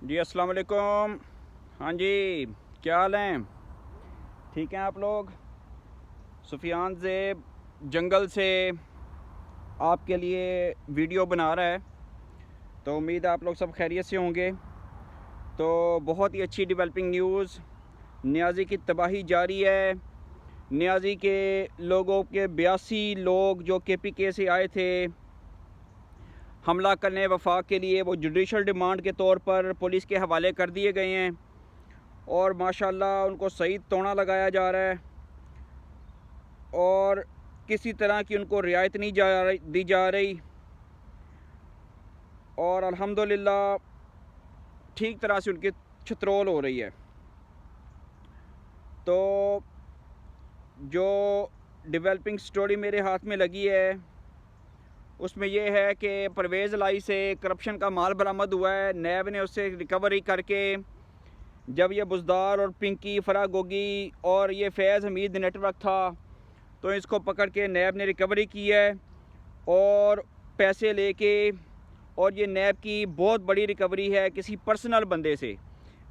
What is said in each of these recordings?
जी अस्सलाम वालेकुम। हाँ जी, क्या हाल हैं? ठीक हैं आप लोग? सुफियान ज़ेब जंगल से आपके लिए वीडियो बना रहा है, तो उम्मीद है आप लोग सब खैरियत से होंगे। तो बहुत ही अच्छी डेवलपिंग न्यूज़, नियाज़ी की तबाही जारी है। नियाज़ी के लोगों के 82 लोग जो KPK से आए थे हमला करने वफाक के लिए, वो जुडिशल डिमांड के तौर पर पुलिस के हवाले कर दिए गए हैं और माशाल्लाह उनको सही तोड़ा लगाया जा रहा है और किसी तरह की उनको रियायत नहीं दी जा रही। और अल्हम्दुलिल्लाह ठीक तरह से उनकी छत्रोल हो रही है। तो जो डेवलपिंग स्टोरी मेरे हाथ में लगी है उसमें यह है कि परवेज़ लाई से करप्शन का माल बरामद हुआ है। नैब ने उससे रिकवरी करके, जब ये बुज़दार और पिंकी, फराह गोगी और ये फैज़ हमीद नेटवर्क था, तो इसको पकड़ के नैब ने रिकवरी की है और पैसे लेके, और ये नैब की बहुत बड़ी रिकवरी है किसी पर्सनल बंदे से।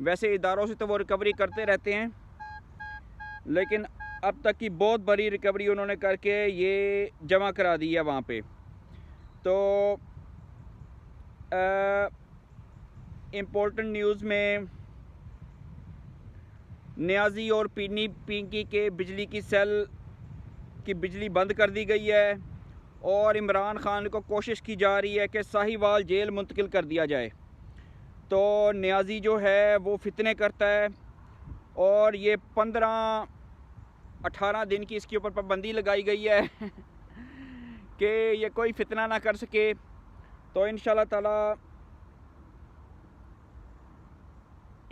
वैसे इदारों से तो वो रिकवरी करते रहते हैं, लेकिन अब तक की बहुत बड़ी रिकवरी उन्होंने करके ये जमा करा दी है वहाँ पे। तो इम्पोर्टेंट न्यूज़ में नियाज़ी और पिंकी के बिजली की सेल की बिजली बंद कर दी गई है और इमरान खान को कोशिश की जा रही है कि साहिवाल जेल मुंतकिल कर दिया जाए। तो नियाज़ी जो है वो फितने करता है और ये 15-18 दिन की इसके ऊपर पाबंदी लगाई गई है कि ये कोई फितना ना कर सके। तो इंशाल्लाह ताला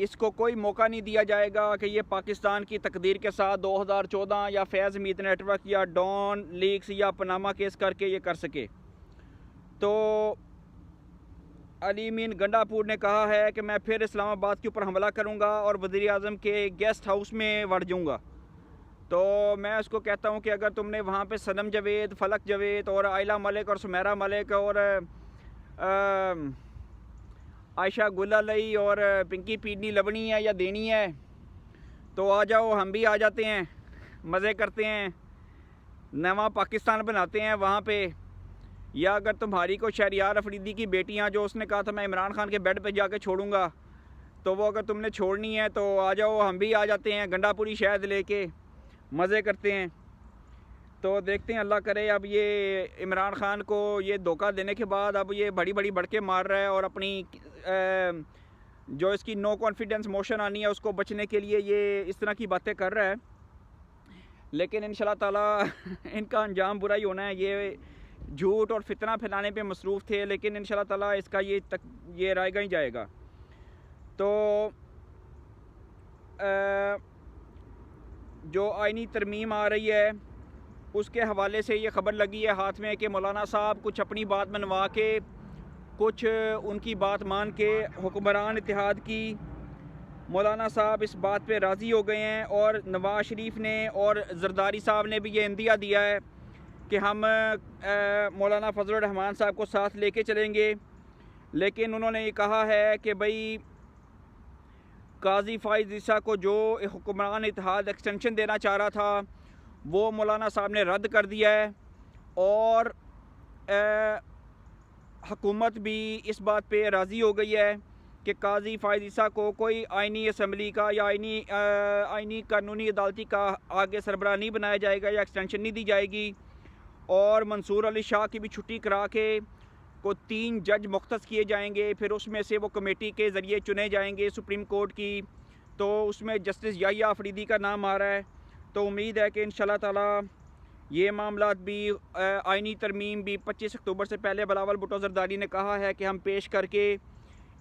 इसको कोई मौका नहीं दिया जाएगा कि ये पाकिस्तान की तकदीर के साथ 2014 या फैज़ हमीद नेटवर्क या डॉन लीक्स या पनामा केस करके ये कर सके। तो अली मीन गंडापुर ने कहा है कि मैं फिर इस्लामाबाद के ऊपर हमला करूंगा और वज़ीर आज़म के गेस्ट हाउस में बढ़ जाऊंगा। तो मैं उसको कहता हूं कि अगर तुमने वहां पे सनम जावेद, फलक जावेद और आयला मलिक और सुमेरा मलिक और आयशा गुलालई और पिंकी पीडनी लबनी है या देनी है, तो आ जाओ, हम भी आ जाते हैं, मज़े करते हैं, नवा पाकिस्तान बनाते हैं वहाँ पे। या अगर तुम्हारी को शहरियार अफरीदी की बेटियाँ, जो उसने कहा था मैं इमरान खान के बेड पे जाके छोड़ूंगा, तो वो अगर तुमने छोड़नी है तो आ जाओ, हम भी आ जाते हैं गंडापुरी शहद लेके, मज़े करते हैं। तो देखते हैं, अल्लाह करे अब ये इमरान खान को ये धोखा देने के बाद अब ये बड़ी बड़ी बढ़के मार रहा है और अपनी जो इसकी नो कॉन्फिडेंस मोशन आनी है उसको बचने के लिए ये इस तरह की बातें कर रहा है। लेकिन इंशाल्लाह ताला इनका अंजाम बुरा ही होना है। ये झूठ और फितना फैलाने पे मसरूफ़ थे, लेकिन इंशाल्लाह ताला इसका ये रहेगा ही जाएगा। तो जो आईनी तरमीम आ रही है उसके हवाले से ये ख़बर लगी है हाथ में कि मौलाना साहब कुछ अपनी बात मनवा के, कुछ उनकी बात मान के हुक्मरान इत्तेहाद की मौलाना साहब इस बात पे राज़ी हो गए हैं और नवाज़ शरीफ ने और जरदारी साहब ने भी ये इंदिया दिया है कि हम मौलाना फजल रहमान साहब को साथ लेके चलेंगे। लेकिन उन्होंने ये कहा है कि भाई काजी फ़ाइज़ ईसा को जो हुक्मरान इत्तेहाद एक्सटेंशन देना चाह रहा था वो मौलाना साहब ने रद्द कर दिया है और हुकूमत भी इस बात पे राज़ी हो गई है कि काजी फ़ाइज़ ईसा को कोई आइनी असम्बली का या आइनी कानूनी अदालती का आगे सरबराह नहीं बनाया जाएगा या एक्सटेंशन नहीं दी जाएगी। और मंसूर अली शाह की भी छुट्टी करा के को 3 जज मुख्तस किए जाएंगे, फिर उसमें से वो कमेटी के ज़रिए चुने जाएंगे सुप्रीम कोर्ट की। तो उसमें जस्टिस याहिया अफरीदी का नाम आ रहा है। तो उम्मीद है कि इंशाल्लाह ताला ये मामलात भी आइनी तरमीम भी 25 अक्टूबर से पहले बिलावल भुट्टो ज़रदारी ने कहा है कि हम पेश करके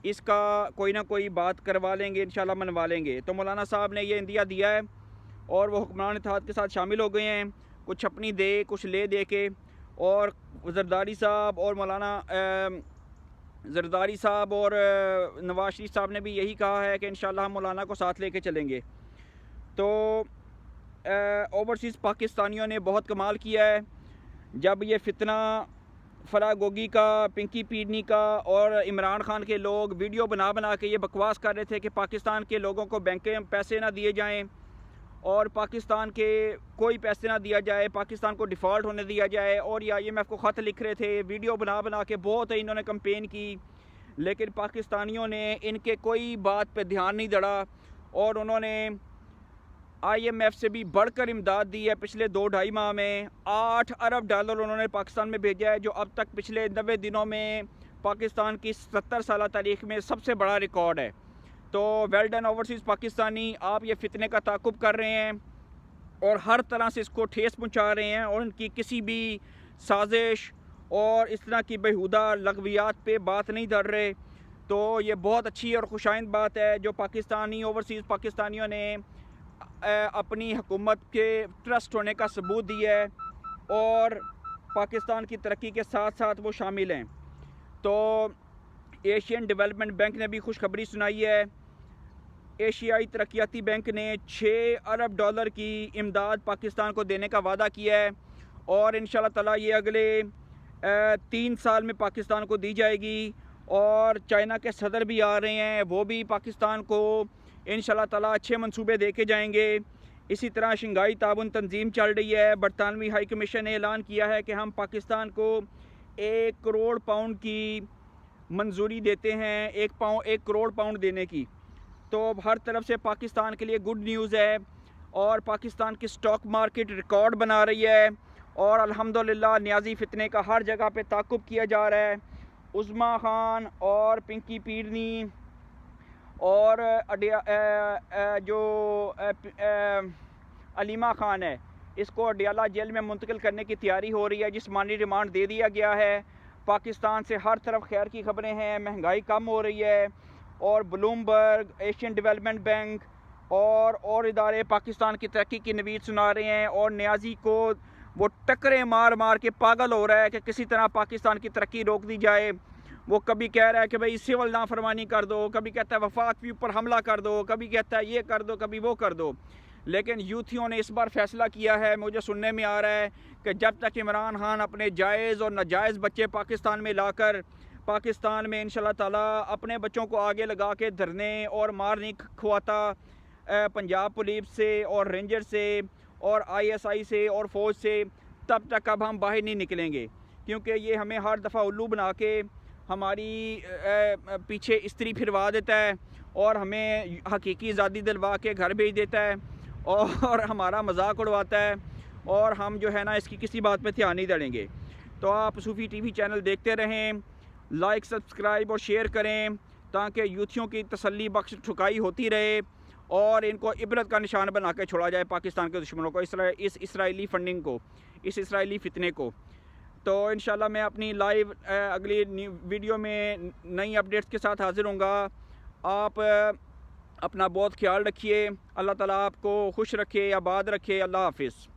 इसका कोई ना कोई बात करवा लेंगे, इंशाल्लाह मनवा लेंगे। तो मौलाना साहब ने ये इंदिया दिया है और वो हुक्मरान इत्तेहाद के साथ शामिल हो गए हैं, कुछ अपनी दे कुछ ले दे के। और जरदारी साहब और मौलाना जरदारी साहब और नवाज शरीफ साहब ने भी यही कहा है कि इंशाल्लाह हम मौलाना को साथ लेके चलेंगे। तो ओवरसीज़ पाकिस्तानियों ने बहुत कमाल किया है। जब ये फितना फराह गोगी का, पिंकी पीडनी का और इमरान खान के लोग वीडियो बना बना के ये बकवास कर रहे थे कि पाकिस्तान के लोगों को बैंक में पैसे ना दिए जाएं और पाकिस्तान के कोई पैसे ना दिया जाए, पाकिस्तान को डिफ़ॉल्ट होने दिया जाए। और ये IMF को ख़त लिख रहे थे, वीडियो बना बना के बहुत इन्होंने कंपेन की, लेकिन पाकिस्तानियों ने इनके कोई बात पे ध्यान नहीं दड़ा और उन्होंने IMF से भी बढ़कर इमदाद दी है। पिछले 2-2.5 माह में $8 अरब उन्होंने पाकिस्तान में भेजा है, जो अब तक पिछले 90 दिनों में पाकिस्तान की 70 साल तारीख़ में सबसे बड़ा रिकॉर्ड है। तो वेल डन ओवरसीज़ पाकिस्तानी, आप ये फितने का ताक़ुब कर रहे हैं और हर तरह से इसको ठेस पहुंचा रहे हैं और उनकी किसी भी साजिश और इस तरह की बेहुदा लगवियात पे बात नहीं धर रहे। तो ये बहुत अच्छी और खुशाइंद बात है जो पाकिस्तानी ओवरसीज़ पाकिस्तानियों ने अपनी हुकूमत के ट्रस्ट होने का सबूत दिया है और पाकिस्तान की तरक्की के साथ साथ वो शामिल हैं। तो एशियन डेवलपमेंट बैंक ने भी खुशखबरी सुनाई है। एशियाई तरक्याती बैंक ने $6 अरब की इमदाद पाकिस्तान को देने का वादा किया है और इंशाल्लाह ताला ये अगले 3 साल में पाकिस्तान को दी जाएगी। और चाइना के सदर भी आ रहे हैं, वो भी पाकिस्तान को इंशाल्लाह ताला अच्छे मंसूबे दे के जाएंगे। इसी तरह शंघाई ताउन तंजीम चल रही है। बरतानवी हाई कमीशन ने ऐलान किया है कि हम पाकिस्तान को 1 करोड़ पाउंड की मंजूरी देते हैं, 1 करोड़ पाउंड देने की। तो हर तरफ से पाकिस्तान के लिए गुड न्यूज़ है और पाकिस्तान की स्टॉक मार्केट रिकॉर्ड बना रही है और अल्हम्दुलिल्लाह न्याजी फितने का हर जगह पे ताक़ुब किया जा रहा है। उज़्मा खान और पिंकी पीडनी और जो अलीमा खान है, इसको अडियाला जेल में मुंतकिल करने की तैयारी हो रही है। जिस्मानी रिमांड दे दिया गया है। पाकिस्तान से हर तरफ खैर की खबरें हैं, महंगाई कम हो रही है और ब्लूमबर्ग, एशियन डेवलपमेंट बैंक और इदारे पाकिस्तान की तरक्की की नवीद सुना रहे हैं और न्याजी को वो टकरे मार मार के पागल हो रहा है कि किसी तरह पाकिस्तान की तरक्की रोक दी जाए। वो कभी कह रहा है कि भाई सिविल नाफरमानी कर दो, कभी कहता है वफाक के ऊपर हमला कर दो, कभी कहता है ये कर दो, कभी वो कर दो। लेकिन यूथियों ने इस बार फैसला किया है, मुझे सुनने में आ रहा है कि जब तक इमरान खान अपने जायज़ और नाजायज़ बच्चे पाकिस्तान में लाकर पाकिस्तान में इंशाल्लाह ताला अपने बच्चों को आगे लगा के धरने और मार नहीं खुआता पंजाब पुलिस से और रेंजर से और ISI से और फ़ौज से, तब तक अब हम बाहर नहीं निकलेंगे। क्योंकि ये हमें हर दफ़ा उल्लू बना के हमारी पीछे इस्त्री फिरवा देता है और हमें हकीकी आज़ादी दिलवा के घर भेज देता है और हमारा मजाक उड़वाता है और हम जो है ना इसकी किसी बात पे ध्यान नहीं देंगे। तो आप सूफ़ी TV चैनल देखते रहें, लाइक सब्सक्राइब और शेयर करें ताकि यूथियों की तसल्ली बख्श ठुकाई होती रहे और इनको इबरत का निशान बना के छोड़ा जाए पाकिस्तान के दुश्मनों को, इस इसराइली फंडिंग को, इस इसराइली फितने को। तो इंशाल्लाह मैं अपनी लाइव अगली वीडियो में नई अपडेट्स के साथ हाज़िर होऊंगा। आप अपना बहुत ख्याल रखिए। अल्लाह ताला आपको खुश रखे, आबाद रखे। अल्लाह हाफिज़।